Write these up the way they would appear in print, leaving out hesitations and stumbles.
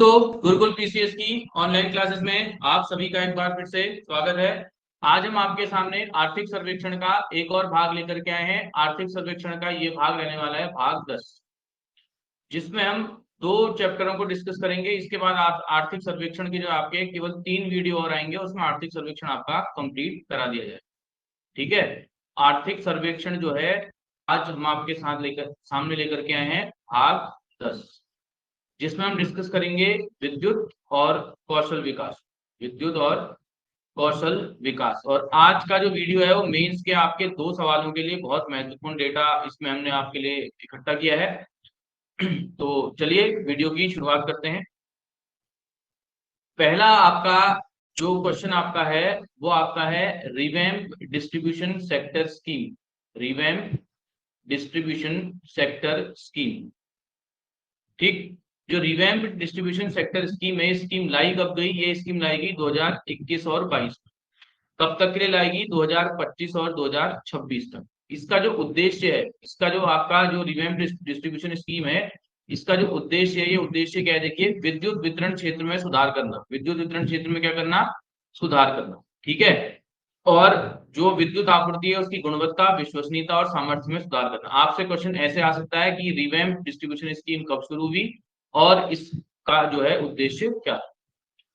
दोस्तों, गुरुकुल पीसीएस की online classes में आप सभी का एक बार फिर से स्वागत है। आज हम आपके सामने आर्थिक सर्वेक्षण का एक और भाग लेकर के आए हैं। आर्थिक सर्वेक्षण का ये भाग रहने वाला है भाग 10, जिसमें हम दो चैप्टरों को डिस्कस करेंगे। इसके बाद आर्थिक सर्वेक्षण के जो आपके केवल 3 वीडियो और आएंगे, उसमें आर्थिक सर्वेक्षण आपका कंप्लीट करा दिया जाए। ठीक है। आर्थिक सर्वेक्षण जो है आज हम आपके साथ सामने लेकर के आए हैं भाग 10, जिसमें हम डिस्कस करेंगे विद्युत और कौशल विकास। विद्युत और कौशल विकास। और आज का जो वीडियो है वो मेंस के आपके 2 सवालों के लिए बहुत महत्वपूर्ण डेटा इसमें हमने आपके लिए इकट्ठा किया है। तो चलिए वीडियो की शुरुआत करते हैं। पहला आपका जो क्वेश्चन आपका है वो आपका है revamp distribution sector scheme. Revamp distribution sector scheme. ठीक। जो रिवैम्प डिस्ट्रीब्यूशन सेक्टर स्कीम है, स्कीम लाई कब गई? ये स्कीम लाएगी 2021 और 22। कब तक के लिए लाएगी? 2025 और 2026 तक। इसका जो उद्देश्य है, इसका जो आपका जो रिवैम्प डिस्ट्रीब्यूशन स्कीम है, इसका जो उद्देश्य है, ये उद्देश्य क्या है? देखिए, विद्युत वितरण क्षेत्र में सुधार करना। विद्युत वितरण क्षेत्र में क्या करना? सुधार करना। ठीक है। और जो विद्युत आपूर्ति है उसकी गुणवत्ता, विश्वसनीयता और सामर्थ्य में सुधार करना। आपसे क्वेश्चन ऐसे आ सकता है कि रिवैम्प डिस्ट्रीब्यूशन स्कीम कब शुरू हुई और इसका जो है उद्देश्य क्या है।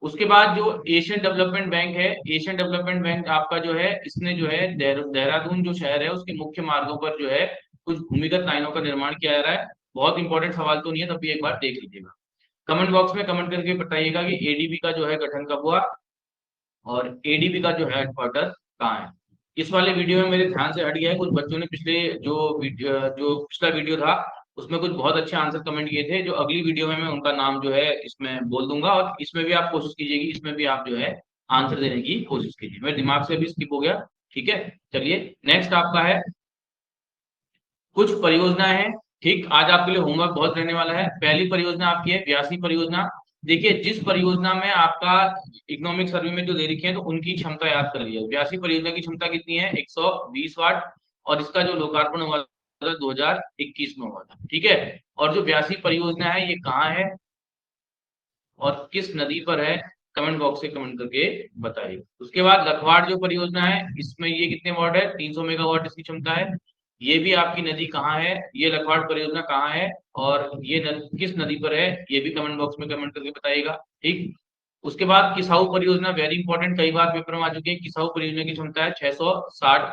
उसके बाद जो एशियन डेवलपमेंट बैंक है, एशियन डेवलपमेंट बैंक आपका जो है, इसने जो है देहरादून जो शहर है उसके मुख्य मार्गों पर जो है कुछ भूमिगत लाइनों का निर्माण किया जा रहा है। बहुत इंपॉर्टेंट सवाल तो नहीं है, तब भी एक बार देख लीजिएगा। कमेंट बॉक्स में कमेंट करके बताइएगा कि एडीबी का जो है गठन कब हुआ और एडीबी का जो है हेडक्वार्टर कहाँ है। इस वाले वीडियो में मेरे ध्यान से हट गया है, कुछ बच्चों ने पिछले जो पिछला वीडियो था उसमें कुछ बहुत अच्छे आंसर कमेंट किए थे। जो अगली वीडियो में मैं उनका नाम जो है इसमें बोल दूंगा, और इसमें भी आप कोशिश कीजिएगी, इसमें भी आप जो है आंसर देने की कोशिश कीजिए। मेरे दिमाग से भी स्किप हो गया। ठीक है। चलिए नेक्स्ट आपका है कुछ परियोजनाएं हैं। ठीक, आज आपके लिए होमवर्क बहुत रहने वाला है। पहली परियोजना आपकी है व्यासी परियोजना। देखिए, जिस परियोजना में आपका इकोनॉमिक सर्वे में जो दे रखी है तो उनकी क्षमता याद कर लिया। व्यासी परियोजना की क्षमता कितनी है? 120 वाट, और इसका जो लोकार्पण हुआ था 2021 में हुआ था। ठीक है। और जो व्यासी परियोजना है ये कहाँ है और किस नदी पर है? कमेंट बॉक्स से कमेंट करके बताइए। उसके बाद लखवाड़ जो परियोजना है, इसमें ये कितने वाट है? 300 मेगावाट इसकी क्षमता है। ये भी आपकी नदी कहाँ है? ये लखवाड़ परियोजना कहाँ है और ये किस नदी पर है? ये भी कमेंट बॉक्स में कमेंट करके बताइएगा। ठीक। उसके बाद किसाऊ परियोजना, वेरी इंपॉर्टेंट, कई बार पेपर में आ चुकी है। किसाऊ परियोजना की क्षमता है 660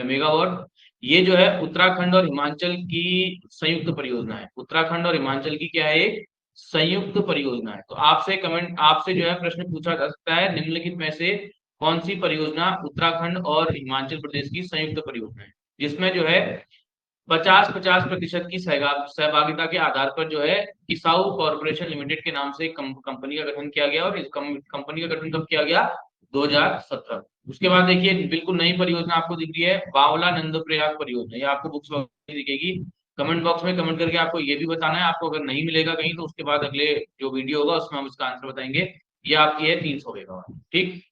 मेगावाट। ये जो है उत्तराखंड और हिमाचल की संयुक्त परियोजना है। उत्तराखंड और हिमाचल की क्या है? संयुक्त परियोजना है। तो आपसे जो है प्रश्न पूछा जा सकता है, निम्नलिखित में से कौन सी परियोजना उत्तराखंड और हिमाचल प्रदेश की संयुक्त परियोजना है, जिसमें जो है 50-50% की सहभागिता के आधार पर जो है किसाऊ कॉर्पोरेशन लिमिटेड के नाम से कंपनी का गठन किया गया। और इस कंपनी का गठन कब किया गया? 2017। उसके बाद देखिए बिल्कुल नई परियोजना आपको दिख रही है, बावला नंदप्रयाग परियोजना। ये आपको बुक्स में दिखेगी। कमेंट बॉक्स में कमेंट करके आपको ये भी बताना है। आपको अगर नहीं मिलेगा कहीं तो उसके बाद अगले जो वीडियो होगा उसमें हम इसका आंसर बताएंगे। ये आपकी है 300 मेगावाट। ठीक।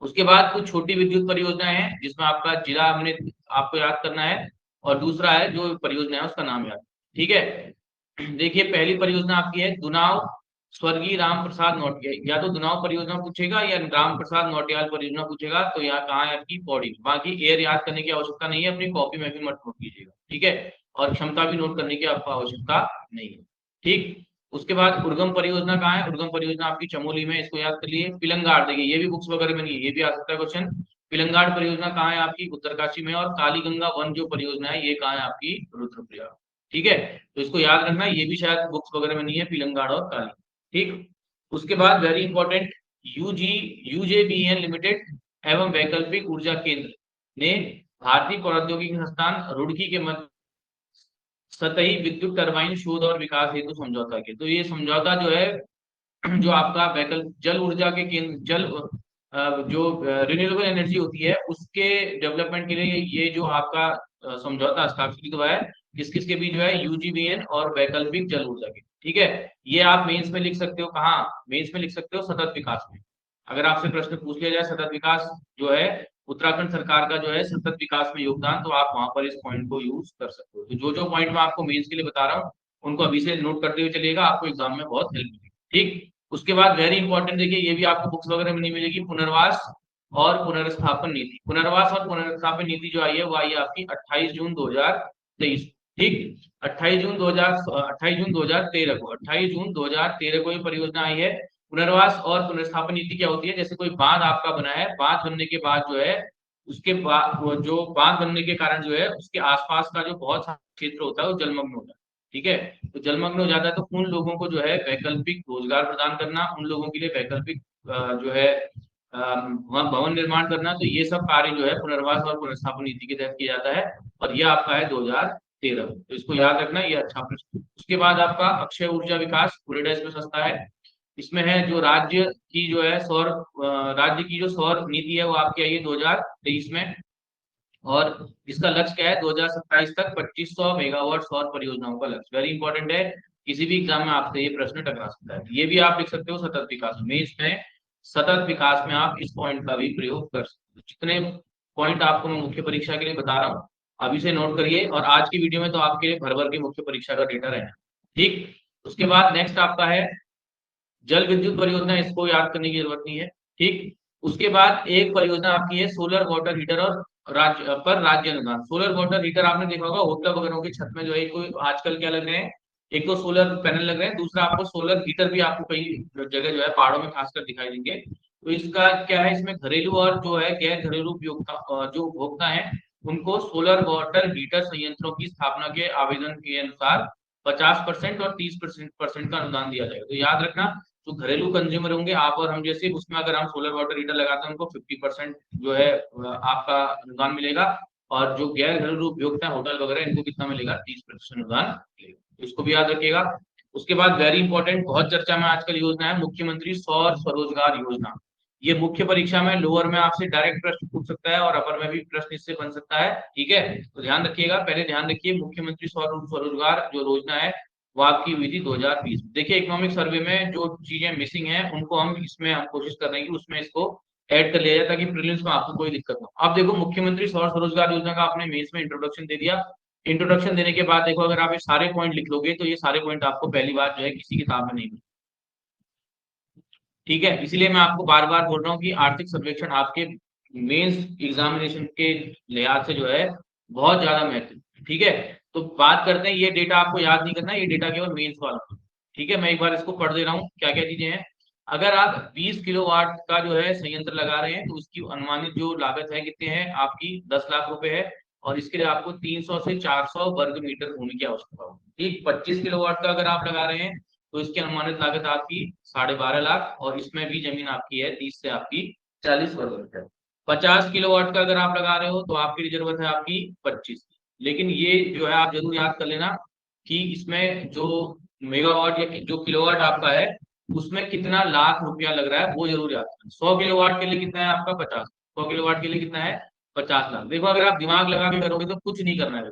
उसके बाद कुछ छोटी विद्युत परियोजनाएं हैं जिसमें आपका जिला हमने आपको याद करना है, और दूसरा है जो परियोजना है उसका नाम याद। ठीक है। देखिए, पहली परियोजना आपकी है दुनाव स्वर्गीय राम प्रसाद नौटियाल। या तो दुनाव परियोजना पूछेगा या राम प्रसाद नौटियाल परियोजना पूछेगा। तो यहाँ कहाँ है आपकी? पौड़ी। बाकी एयर याद करने की आवश्यकता नहीं है, अपनी कॉपी में भी मत नोट कीजिएगा। ठीक है। और क्षमता भी नोट करने की आपको आवश्यकता नहीं है। ठीक। उसके बाद उर्गम परियोजना कहाँ है? उर्गम परियोजना आपकी चमोली में, इसको याद कर लिए। पिलंगाड़, देखिए ये भी बुक्स वगैरह में नहीं है, ये भी आ सकता है क्वेश्चन। पिलंगाड़ परियोजना कहाँ है आपकी? उत्तरकाशी में। और कालीगंगा वन जो परियोजना है ये कहाँ है आपकी? रुद्रप्रयाग। ठीक है। तो इसको याद रखना, ये भी शायद बुक्स वगैरह में नहीं है, पिलंगाड़ और काली। ठीक। उसके बाद वेरी इंपॉर्टेंट, यूजी यूजेबीएन लिमिटेड एवं वैकल्पिक ऊर्जा केंद्र ने भारतीय प्रौद्योगिकी संस्थान रुड़की के मध्य सतही विद्युत टरबाइन शोध और विकास हेतु समझौता के। तो ये समझौता जो है जो आपका वैकल्पिक जल ऊर्जा के केंद्र जो रिन्यूएबल एनर्जी होती है उसके डेवलपमेंट के लिए ये जो आपका समझौता हस्ताक्षरित हुआ है, किस किस के बीच हुआ है? यूजीवीएन और वैकल्पिक जल ऊर्जा के। ठीक है। ये आप मेंस में लिख सकते हो। कहाँ मेंस में लिख सकते हो? सतत विकास में। अगर आपसे प्रश्न पूछ लिया जाए सतत विकास जो है उत्तराखंड सरकार का जो है सतत विकास में योगदान, तो आप वहां पर इस पॉइंट को यूज कर सकते हो। तो जो जो पॉइंट मैं आपको मेंस के लिए बता रहा हूँ उनको अभी से नोट करते हुए चलिएगा, आपको एग्जाम में बहुत हेल्प मिलेगी। ठीक। उसके बाद वेरी इंपॉर्टेंट, देखिए ये भी आपको बुक्स वगैरह में नहीं मिलेगी, पुनर्वास और पुनर्स्थापन नीति। पुनर्वास और पुनर्स्थापन नीति जो आई है वो आई है आपकी 28 जून 2023। ठीक, 28 जून 2013 को, 28 जून 2013 को ये परियोजना आई है। पुनर्वास और पुनर्स्थापन नीति क्या होती है, जैसे कोई बांध आपका बना है, बांध बनने के बाद जो है उसके बाद वो जो बांध बनने के कारण जो है उसके आसपास का जो बहुत सारा क्षेत्र होता है वो जलमग्न होता है। ठीक है, तो जलमग्न हो जाता है, तो उन लोगों को जो है वैकल्पिक रोजगार प्रदान करना, उन लोगों के लिए वैकल्पिक जो है वहाँ भवन निर्माण करना, तो ये सब कार्य जो है पुनर्वास और पुनर्स्थापन नीति के तहत किया जाता है। और ये आपका है 2013, तो इसको याद रखना, ये अच्छा प्रश्न। उसके बाद आपका अक्षय ऊर्जा विकास, पूरे इसमें सस्ता है। इसमें है जो राज्य की जो है राज्य की जो सौर नीति है वो आपकी आई है 2023 में। और इसका लक्ष्य क्या है, 2027 तक 2500 मेगावाट सौर परियोजनाओं का लक्ष्य। वेरी इंपॉर्टेंट है, किसी भी एग्जाम में आपसे ये प्रश्न टकरा सकता है। ये भी आप लिख सकते हो सतत विकास में, इसमें सतत विकास में आप इस पॉइंट का भी प्रयोग कर सकते हो। जितने पॉइंट आपको मैं मुख्य परीक्षा के लिए बता रहा हूँ अभी से नोट करिए, और आज की वीडियो में तो आपके लिए भर भर के मुख्य परीक्षा का डेटा रहेगा। ठीक, उसके बाद नेक्स्ट आपका है जल विद्युत परियोजना, इसको याद करने की जरूरत नहीं है। ठीक, उसके बाद एक परियोजना आपकी है सोलर वाटर हीटर और राज्य अनुदान। सोलर वाटर हीटर आपने देखा होगा होटल वगैरह की छत में जो है कोई आजकल क्या लग रहे हैं, एक तो सोलर पैनल लग रहे हैं, दूसरा आपको सोलर हीटर भी आपको कई जगह जो है पहाड़ों में खासकर दिखाई देंगे। तो इसका क्या है, इसमें घरेलू और जो है गैर घरेलू उपयोगिता जो उपभोक्ता है उनको सोलर वाटर हीटर संयंत्रों की स्थापना के आवेदन के अनुसार 50% और 30% का अनुदान दिया जाएगा। तो याद रखना, जो घरेलू कंज्यूमर होंगे आप और हम जैसे, उसमें अगर हम सोलर वाटर हीटर लगाते हैं उनको 50% जो है आपका अनुदान मिलेगा। और जो गैर घरेलू उपभोक्ता होटल वगैरह इनको कितना मिलेगा, 30% अनुदान मिलेगा। तो इसको भी याद रखिएगा। उसके बाद वेरी इंपॉर्टेंट, बहुत चर्चा में आजकल योजना है मुख्यमंत्री सौर स्वरोजगार योजना। ये मुख्य परीक्षा में लोअर में आपसे डायरेक्ट प्रश्न पूछ सकता है और अपर में भी प्रश्न इससे बन सकता है। ठीक है, तो ध्यान रखिएगा, पहले ध्यान रखिए मुख्यमंत्री स्वरोजगार जो योजना है वो आपकी हुई थी 2020। देखिए इकोनॉमिक सर्वे में जो चीजें मिसिंग हैं उनको हम इसमें हम कोशिश कर रहे हैं कि उसमें इसको ऐड कर लिया जाए ताकि प्रीलिम्स में आपको कोई दिक्कत ना हो। अब देखो मुख्यमंत्री सौर स्वरोजगार योजना का आपने मेंस में इंट्रोडक्शन दे दिया। इंट्रोडक्शन देने के बाद देखो अगर आप ये सारे पॉइंट लिख लोगे तो ये सारे पॉइंट आपको पहली बार जो है किसी किताब में नहीं मिले। ठीक है, इसीलिए मैं आपको बार बार बोल रहा हूँ कि आर्थिक सर्वेक्षण आपके मेंस एग्जामिनेशन के लिहाज से जो है बहुत ज्यादा महत्व। ठीक है, तो बात करते हैं, ये डेटा आपको याद नहीं करना, ये डेटा केवल मेंस वाला। ठीक है, मैं एक बार इसको पढ़ दे रहा हूँ क्या क्या चीजें हैं। अगर आप 20 किलोवाट का जो है संयंत्र लगा रहे हैं तो उसकी अनुमानित जो लागत है कितने हैं आपकी 10 लाख रुपए है। और इसके लिए आपको 300 से 400 वर्ग मीटर भूमि की आवश्यकता होगी। ठीक, 25 किलोवाट का अगर आप लगा रहे हैं तो इसकी अनुमानित लागत आपकी 12.5 लाख, और इसमें भी जमीन आपकी है 30 से आपकी 40 वर्ग मीटर। 50 किलोवाट का अगर आप लगा रहे हो तो आपकी जरूरत है आपकी 25। लेकिन ये जो है आप जरूर याद कर लेना कि इसमें जो मेगावाट या जो किलोवाट आपका है उसमें कितना लाख रुपया लग रहा है वो जरूर याद करना। 100 किलोवाट के लिए कितना है आपका 50, 100 किलोवाट के लिए कितना है 50 लाख। देखो अगर आप दिमाग लगा के करोगे तो कुछ नहीं करना है।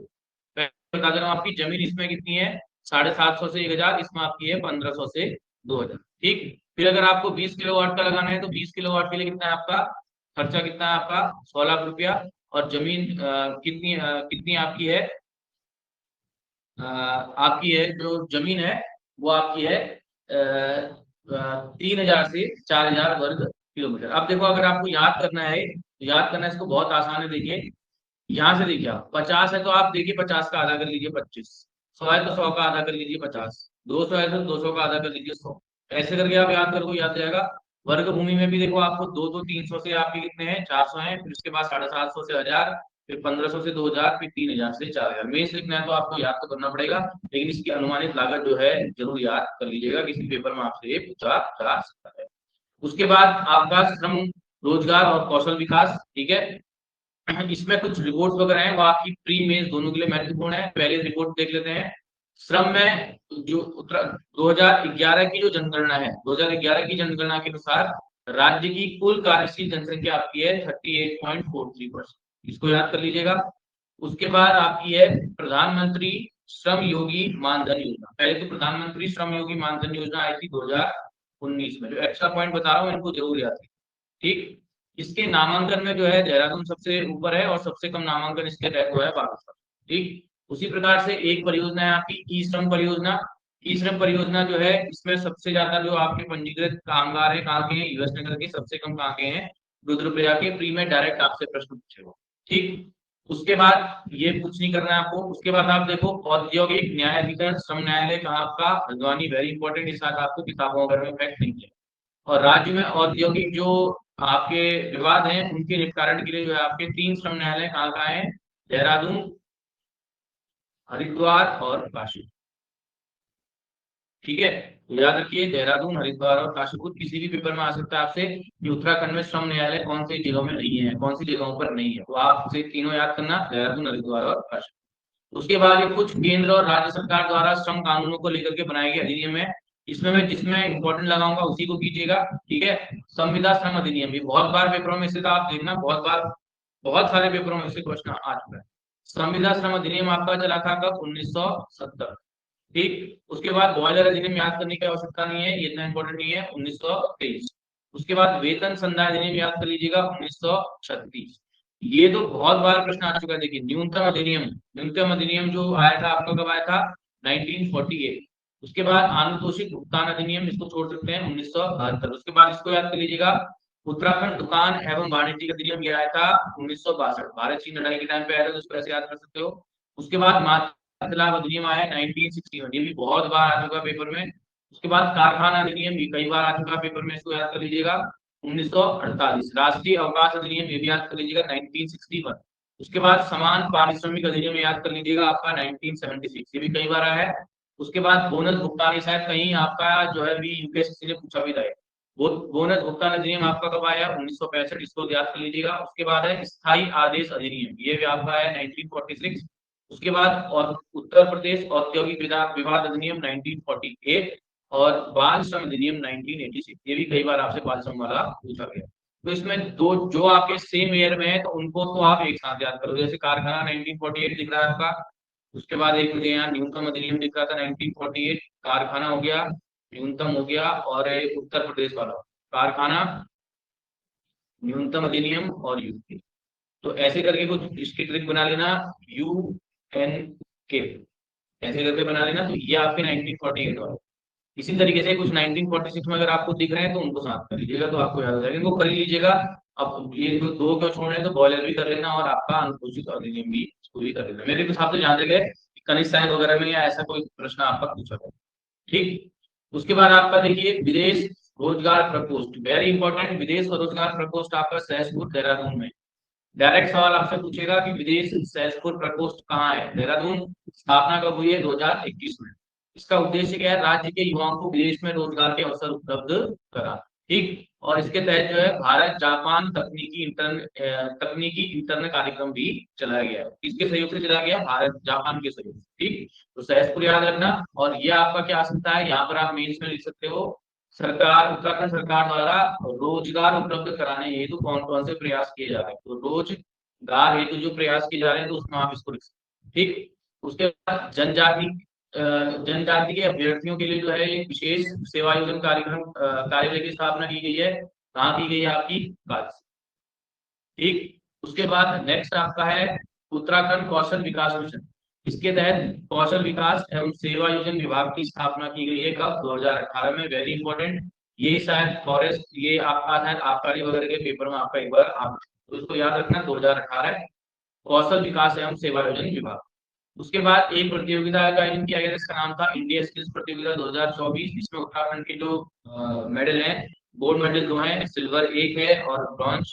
बता दे रहा हूँ आपकी जमीन इसमें कितनी है 750 से 1000, इसमें आपकी है 1500 से 2000। ठीक, फिर अगर आपको 20 किलोवाट का लगाना है तो 20 किलोवाट के लिए कितना है आपका खर्चा, कितना है आपका 100 लाख रुपया। और जमीन कितनी आपकी है, आपकी है जो जमीन है वो आपकी है 3000 से 4000 वर्ग किलोमीटर। अब देखो अगर आपको याद करना है तो याद करना इसको बहुत आसान है। देखिए यहाँ से देखिए आप 50 है तो आप देखिए 50 का आधा कर लीजिए 25, 100 है तो 100 का आधा कर लीजिए 50, 200 है तो 200 का आधा कर लीजिए 100। ऐसे करके आप याद करोगे याद जाएगा। वर्ग भूमि में भी देखो आपको 300 से आपके कितने हैं 400 हैं, फिर उसके बाद 750 से 1000, फिर 1500 से 2000, फिर 3000 से 4000। मेंस लिखना है तो आपको याद तो करना पड़ेगा, लेकिन इसकी अनुमानित लागत जो है जरूर याद कर लीजिएगा, किसी पेपर में आपसे ये पूछा जा सकता है। उसके बाद आपका श्रम रोजगार और कौशल विकास। ठीक है, इसमें कुछ रिपोर्ट्स वगैरह हैं वो आपकी प्री मेंस दोनों के लिए महत्वपूर्ण है। पहले रिपोर्ट देख लेते हैं। श्रम में जो 2011 की जो जनगणना है, 2011 की जनगणना के अनुसार राज्य की कुल कार्यशील जनसंख्या आपकी है 38.43%। इसको याद कर लीजिएगा। उसके बाद आपकी है प्रधानमंत्री श्रम योगी मानधन योजना। पहले तो प्रधानमंत्री श्रम योगी मानधन योजना आई थी 2019 में। जो एक्स्ट्रा पॉइंट बता रहा हूँ इनको जरूर याद रखिए। ठीक, इसके नामांकन में जो है देहरादून सबसे ऊपर है और सबसे कम नामांकन इसके तहत हुआ है बागेश्वर। ठीक, उसी प्रकार से एक परियोजना है आपकी ई श्रम परियोजना। ई श्रम परियोजना जो है, इसमें सबसे ज्यादा जो आपके पंजीकृत कामगार हैं कहाँ के हैं, यूएस नगर के, सबसे कम कहाँ के हैं, रुद्रप्रयाग के। प्री में डायरेक्ट आपसे प्रश्न पूछेगा, ठीक। उसके बाद ये कुछ नहीं करना है आपको। उसके बाद आप देखो औद्योगिक न्यायाधिकरण श्रम न्यायालय कहाँ आपका, हल्द्वानी, वेरी इंपॉर्टेंट, इस साथ आपको किताबों वगैरह में फैक्ट नहीं है। और राज्य में औद्योगिक जो आपके विवाद हैं उनके निपटारण के लिए जो है आपके 3 श्रम न्यायालय कहाँ कहाँ है, देहरादून, हरिद्वार और काशी, ठीक है। तो याद रखिए देहरादून, हरिद्वार और काशीपुर। किसी भी पेपर में आ सकता है आपसे कि उत्तराखंड में श्रम न्यायालय कौन सी जिलों में नहीं है, कौन सी जगहों पर नहीं है, तो आपसे तीनों याद करना, देहरादून, हरिद्वार और काशीपुर। उसके बाद ये कुछ केंद्र और राज्य सरकार द्वारा श्रम कानूनों को लेकर के बनाए गए अधिनियम है। इसमें मैं जिसमें इंपॉर्टेंट लगाऊंगा उसी को कीजिएगा, ठीक है। संविदा श्रम अधिनियम भी बहुत बार पेपरों में से था, आप देखना बहुत बार, बहुत सारे पेपरों में से क्वेश्चन आ चुका है। संविदा श्रम अधिनियम आपका चला था कब, 1970, ठीक। उसके बाद बॉयलर अधिनियम याद करने की आवश्यकता नहीं है, ये इतना इंपॉर्टेंट नहीं है, 1923। उसके बाद वेतन संधान अधिनियम याद कर लीजिएगा, 1936। ये तो बहुत बार प्रश्न आ चुका है। देखिए न्यूनतम अधिनियम, न्यूनतम अधिनियम जो आया था आपका कब आया था, 1948। उसके बाद आनुतोषिक भुगतान अधिनियम, इसको छोड़ सकते हैं, 1972। उसके बाद इसको याद कर लीजिएगा, उत्तराखंड दुकान एवं वाणिज्यिक अधिनियम, ये आया था 1962, भारत चीन लड़ाई के टाइम पे आया था, तो उसको ऐसे याद कर सकते हो। उसके बाद खिलाफ अधिनियम आया 1961, ये भी बहुत बार आ चुका पेपर में। उसके बाद कारखाना अधिनियम भी कई बार आ चुका पेपर में, इसको याद कर लीजिएगा, 1948। राष्ट्रीय अवकाश अधिनियम ये भी याद कर लीजिएगा, 1961। उसके बाद समान पारिश्रमिक अधिनियम याद कर लीजिएगा आपका 1976, ये भी कई बार आया है। उसके बाद बोनस भुगतान, शायद कहीं आपका जो है भी यूपीएससी ने पूछा भी था, वो बोनस भुगतान अधिनियम आपका कब आया, 1965, इसको याद कर लीजिएगा। उसके बाद है स्थायी आदेश अधिनियम, ये भी आपका है 1946। उसके बाद और उत्तर प्रदेश औद्योगिक विवाद अधिनियम 1948 और बाल श्रम अधिनियम 1986, ये भी कई बार आपसे बाल श्रम वाला पूछा गया। तो इसमें दो जो आपके सेम ईयर में है तो उनको तो आप एक साथ याद करो। जैसे कारखाना 1948 दिख रहा है आपका, उसके बाद एक मुझे यहाँ न्यूनतम अधिनियम दिख रहा था 1948, कारखाना हो गया, न्यूनतम हो गया, और एक उत्तर प्रदेश वाला कारखाना, न्यूनतम अधिनियम और यूपी। तो ऐसे करके कुछ इसकी ट्रिक बना लेना, UN के ऐसे करके बना लेना, तो ये आपके 1948 वाला। इसी तरीके से कुछ 1946 में अगर आपको दिख रहे हैं तो उनको साथ कर लीजिएगा, तो आपको याद हो जाएगा, इनको कर ही लीजिएगा। अब ये जो दो क्यों छोड़ रहे हैं, तो बॉयलर भी कर लेना और आपका अनुसूचित अधिनियम भी इसको भी कर लेना। मेरे हिसाब से ध्यान रखे कनिष्ठ साइंस वगैरह में या ऐसा कोई प्रश्न आपका पूछा था, ठीक। उसके बाद आपका देखिए विदेश रोजगार प्रकोष्ठ, वेरी इंपॉर्टेंट, विदेश और रोजगार प्रकोष्ठ आपका सहसपुर, देहरादून में। डायरेक्ट सवाल आपसे पूछेगा कि विदेश सहसपुर प्रकोष्ठ कहाँ है, देहरादून। स्थापना कब हुई है, 2021 में। इसका उद्देश्य क्या है, राज्य के युवाओं को विदेश में रोजगार के अवसर उपलब्ध करा, ठीक। और इसके तहत जो है भारत जापान तकनीकी इंटर्न कार्यक्रम भी चलाया गया है। किसके सहयोग से चलाया गया, भारत जापान के सहयोग से, ठीक। तो सहसपुर याद रखना। और ये आपका क्या आ सकता है, यहाँ पर आप मेंस में लिख सकते हो, सरकार, उत्तराखंड सरकार द्वारा रोजगार उपलब्ध कराने हेतु कौन कौन से प्रयास किए जा रहे हैं, तो रोजगार हेतु जो प्रयास किए जा रहे हैं तो उसमें आप इसको लिख सकते हैं, ठीक। उसके बाद जनजाति के अभ्यर्थियों के लिए जो है एक विशेष सेवा योजन कार्यक्रम कार्यालय की स्थापना की गई है, कहाँ की गई है, आपकी काशी, ठीक। उसके बाद नेक्स्ट आपका है उत्तराखंड कौशल विकास मिशन। इसके तहत कौशल विकास एवं सेवा योजन विभाग की स्थापना की गई है, कब, 2018 में, वेरी इंपॉर्टेंट। ये शायद फॉरेस्ट, ये आपका शायद आबकारी वगैरह के पेपर में आपका एक बार आप, तो इसको याद रखना, 2018 कौशल विकास एवं सेवा योजन विभाग। उसके बाद एक प्रतियोगिता का आयोजन किया गया, इसका नाम था इंडिया स्किल्स प्रतियोगिता 2024। इसमें उत्तराखंड के जो मेडल हैं, गोल्ड मेडल दो हैं, सिल्वर एक है और ब्रॉन्ज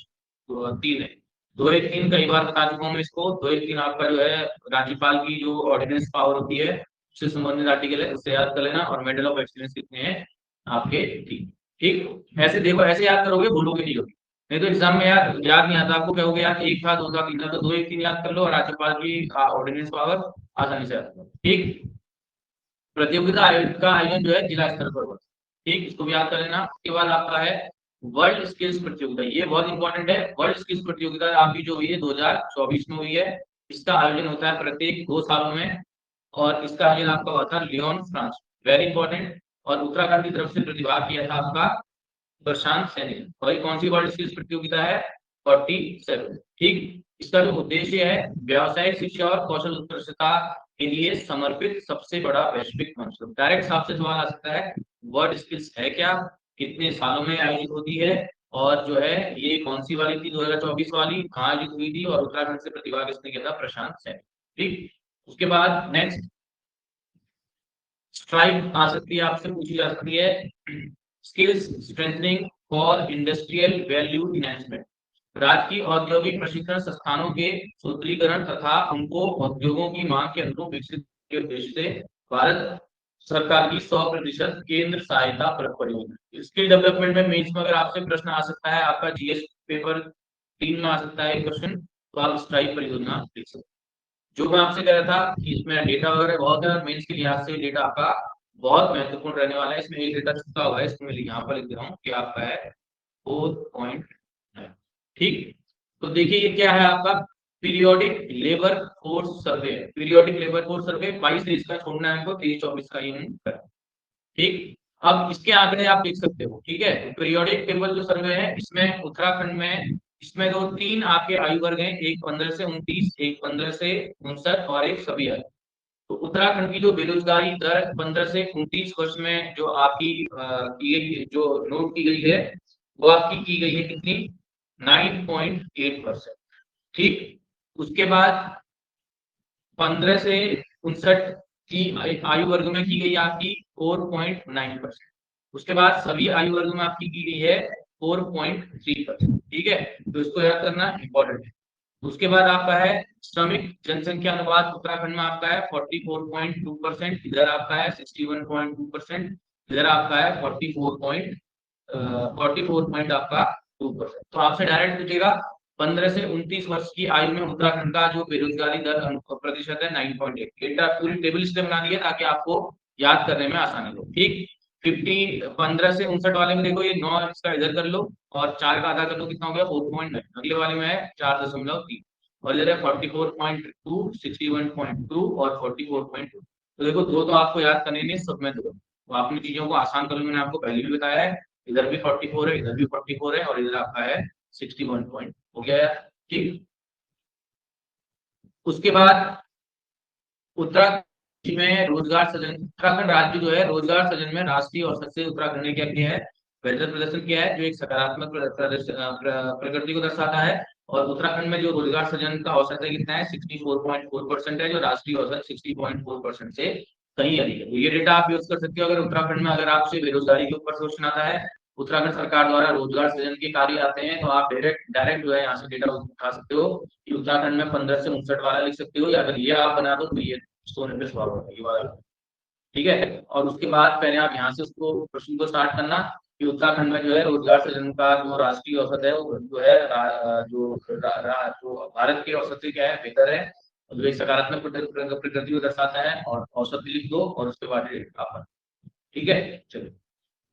तीन है। 2-1-3 कई बार बता चुका हूँ मैं इसको। 2-1-3 आपका जो है राज्यपाल की जो ऑर्डिनेंस पावर होती है उससे संबंधित आर्टिकल है, उससे याद कर लेना। और मेडल ऑफ एक्सीलेंस कितने हैं आपके, तीन, ठीक। ऐसे देखो, ऐसे याद करोगे भूलोगे नहीं होगी, नहीं तो एग्जाम में याद नहीं आता आपको, क्या हो गया, एक था, दो था, तीन था, तो 2-1-3 याद कर लो और राज्यपाल की ऑर्डिनेंस पावर आसानी से याद करो, ठीक। प्रतियोगिता का आयोजन जो है जिला स्तर पर होता है, ठीक, इसको भी याद कर लेना। उसके बाद आपका है वर्ल्ड स्किल्स प्रतियोगिता, ये बहुत इंपॉर्टेंट है। वर्ल्ड स्किल्स प्रतियोगिता आपकी जो हुई है 2024 में हुई है। इसका आयोजन होता है प्रत्येक 2 सालों में, और इसका आयोजन आपका हुआ था लियोन, फ्रांस, वेरी इंपॉर्टेंट। और उत्तराखंड की तरफ से प्रतिभाग किया था आपका प्रशांत सैनी। और ये कौन सी वर्ल्ड स्किल्स प्रतियोगिता है, 47, ठीक। इसका जो उद्देश्य है व्यावसायिक शिक्षा और कौशल उत्कृष्टता के लिए समर्पित सबसे बड़ा वैश्विक मंच। डायरेक्ट आपसे सवाल आ सकता है वर्ड स्किल्स है क्या, कितने सालों में आयोजित होती है, और जो है ये कौन सी वाली थी 2024 वाली, कहाँ आयोजित हुई थी, और उत्तराखंड से प्रतिभा किसने किया था, प्रशांत सैनी। ठीक, उसके बाद नेक्स्ट स्ट्राइक आ सकती है, आपसे पूछी जा सकती है skills strengthening for industrial value enhancement. राज्य की औद्योगिक प्रशिक्षण संस्थानों के सुदृढ़ीकरण तथा उनको उद्योगों की मांग के अनुरूप विकसित के उद्देश्य से भारत सरकार की 100% केंद्र सहायता परियोजना। स्किल डेवलपमेंट में मेंस में अगर आपसे प्रश्न आ सकता है, आपका जीएस पेपर 3 में आ सकता है क्वेश्चन, तो आप स्ट्राइक परियोजना लिख सकते हैं। जो मैं आपसे कह रहा था कि इसमें डेटा वगैरह बहुत है और मेंस के लिहाज से डेटा आपका बहुत महत्वपूर्ण रहने वाला है। इसमें एक डेटा छुपा हुआ है, इसमें यहाँ पर लिख दे रहा हूँ कि आपका है 4.9। ठीक, तो देखिए ये क्या है आपका periodic labour force survey. Periodic labour force survey 22-23 का छोड़ना है हमको, 23-24 का ये ठीक। अब इसके आंकड़े आप देख सकते हो, ठीक है। पीरियोडिक टेबल जो सर्वे है इसमें उत्तराखंड में, इसमें दो तीन आपके आयु वर्ग हैं, एक 15 से 29, एक 15 से 59 और एक सभी आयु। तो उत्तराखंड की जो बेरोजगारी दर 15 से 29 वर्ष में जो आपकी की गई, जो नोट की गई है, वो आपकी की गई है कितनी, 9.8%। ठीक, उसके बाद 15 से 59 की आयु वर्ग में की गई आपकी 4.9%। उसके बाद सभी आयु वर्ग में आपकी की गई है 4.3%। ठीक है, तो इसको याद करना इंपॉर्टेंट है। उसके बाद आपका है श्रमिक जनसंख्या अनुपात उत्तराखंड में आपका है 44.2%, इधर आपका है 61.2%, इधर आपका है 44 आपका 2%। तो आपसे डायरेक्ट पूछेगा 15 से 29 वर्ष की आयु में उत्तराखंड का जो बेरोजगारी दर प्रतिशत है 9.8। डेटा पूरी टेबल इसलिए बना दी है ताकि आपको याद करने में आसानी हो। ठीक, 15 से 59 वाले में देखो ये 9 इसका इधर कर लो और 4 का आधा कर लो, कितना हो गया 4.9। अगले वाले में है 4.3 और इधर है 44.2, 61.2 और 44.2। तो देखो दो तो आपको याद करने नहीं, सब में दो, तो आपने चीजों को आसान कर लो, मैंने आपको पहले भी बताया है। इधर भी 44 है, इधर भी 44 है, और इधर आपका है 61 पॉइंट, हो गया यार। ठीक, उसके बाद उत्तराखंड में रोजगार सृजन, उत्तराखंड राज्य जो है रोजगार सृजन में राष्ट्रीय औसत से उत्तराखंड ने क्या किया है, बेहतर प्रदर्शन किया है, जो एक सकारात्मक प्रगति को दर्शाता है। और उत्तराखंड में जो रोजगार सृजन का औसत है कितना है, 64.4% है, जो राष्ट्रीय औसत 60.4% से कहीं अधिक है। तो ये डेटा आप यूज कर सकते हो अगर उत्तराखंड में, अगर आपसे बेरोजगारी के ऊपर क्वेश्चन आता है, उत्तराखंड सरकार द्वारा रोजगार सृजन के कार्य आते हैं, तो आप डायरेक्ट डायरेक्ट जो है यहाँ से डेटा उठा सकते हो कि उत्तराखंड में 15 से 59 वाला लिख सकते हो, या अगर ये आप बना दो तो ये सोने पे सवाल होगा ये वाला। ठीक है, और उसके बाद पहले आप यहाँ से उसको प्रश्न को स्टार्ट करना कि उत्तराखंड में जो है रोजगार सृजन का जो राष्ट्रीय औसत है वो जो है जो भारत के औसत से क्या है, बेहतर है, और जो एक सकारात्मक प्रगति को दर्शाता है, और औसत भी लिख दो और उसके बाद आप, ठीक है। चलो,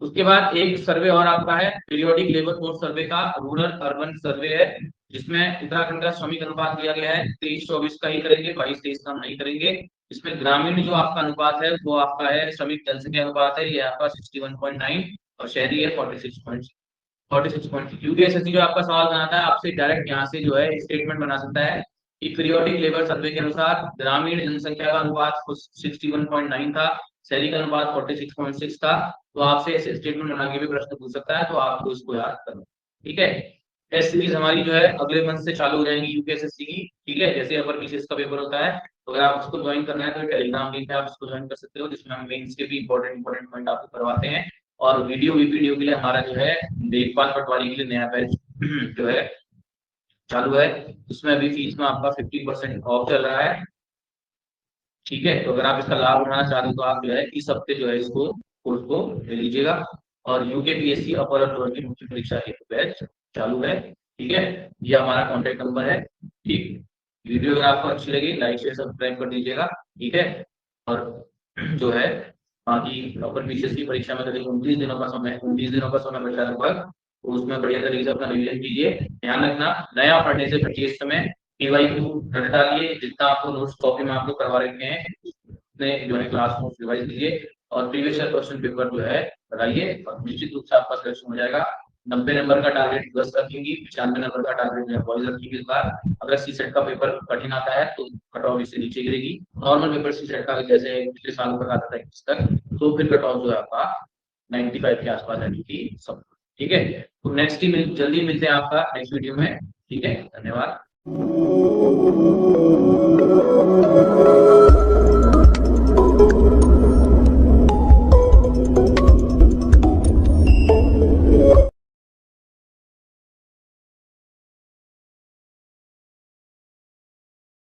उसके बाद एक सर्वे और आपका है पीरियोडिक लेबर फोर्स सर्वे का रूरल अर्बन सर्वे है, जिसमें उत्तराखंड का श्रमिक अनुपात दिया गया है 23-24 का ही करेंगे, 22-23 का नहीं करेंगे। इसमें ग्रामीण जो आपका अनुपात है वो आपका है श्रमिक जनसंख्या अनुपात है, ये आपका 61.9, और शहरी है 46.46। यूपीएसएससी जो आपका सवाल बनाता है आपसे डायरेक्ट यहाँ से जो है स्टेटमेंट बना सकता है कि पीरियोडिक लेबर सर्वे के अनुसार ग्रामीण जनसंख्या का अनुपात 61.9 था, शहरी का अनुपात 46.6 था। तो आपसे ऐसे स्टेटमेंट बना के भी प्रश्न पूछ सकता है, तो आपको इसको याद करना, ठीक है। टेस्ट सीरीज हमारी जो है अगले मंथ से चालू हो जाएंगी यूपीएसएससी की, ठीक है। जैसे अपर पीसीएस का पेपर होता है, तो अगर आप उसको ज्वाइन करना है तो टेलीग्राम लिंक है, आप उसको ज्वाइन कर सकते हो, जिसमें हम मेंस के भी इंपॉर्टेंट पॉइंट आपको करवाते हैं। और वीडियो वीडियो के लिए हमारा जो है देखभाल पटवारी के लिए नया बैच जो है चालू है, उसमें अभी फीस में आपका 50% ऑफ चल रहा है, ठीक है। तो अगर आप इसका लाभ उठाना चाहते हो तो आप जो है इस हफ्ते जो है इसको कोर्स को ले लीजिएगा। और यूकेपीएससी अपर और लोअर की मुख्य परीक्षा के बैच चालू है, ठीक है। ये हमारा कॉन्टेक्ट नंबर है, ठीक। वीडियो अगर आपको अच्छी लगी लाइक शेयर सब्सक्राइब कर दीजिएगा, ठीक है। और जो है बाकी अपर पीसीएस की परीक्षा में करीब 29 दिनों का समय, 29 दिनों का समय बचा लगभग, तो उसमें बढ़िया तरीके से अपना रिविजन कीजिए। ध्यान रखना नया पढ़ने से पहले इस समय केवाईक्यू रट डालिए, जितना आपको नोट्स कॉपी में आपको करवा रखे हैं उतने जो है क्लास नोट्स रिवाइज कीजिए, और प्रीवियस ईयर क्वेश्चन पेपर जो है लगाइए, और निश्चित रूप से आपका सिलेक्शन हो जाएगा। 90 नंबर का टारगेट गर्ल्स रखेंगी, 95 नंबर का टारगेट बॉयज रखेंगी इस बार। अगर सी सेट का पेपर कठिन आता है तो कट ऑफ इससे नीचे गिरेगी। नॉर्मल पेपर सी सेट का जैसे पिछले सालों तक आता था 21 तक, तो फिर कट ऑफ जो है आपका 95 के आसपास है कि सब। ठीक है, तो नेक्स्ट ही जल्दी मिलते हैं आपका नेक्स्ट वीडियो में। ठीक है, धन्यवाद।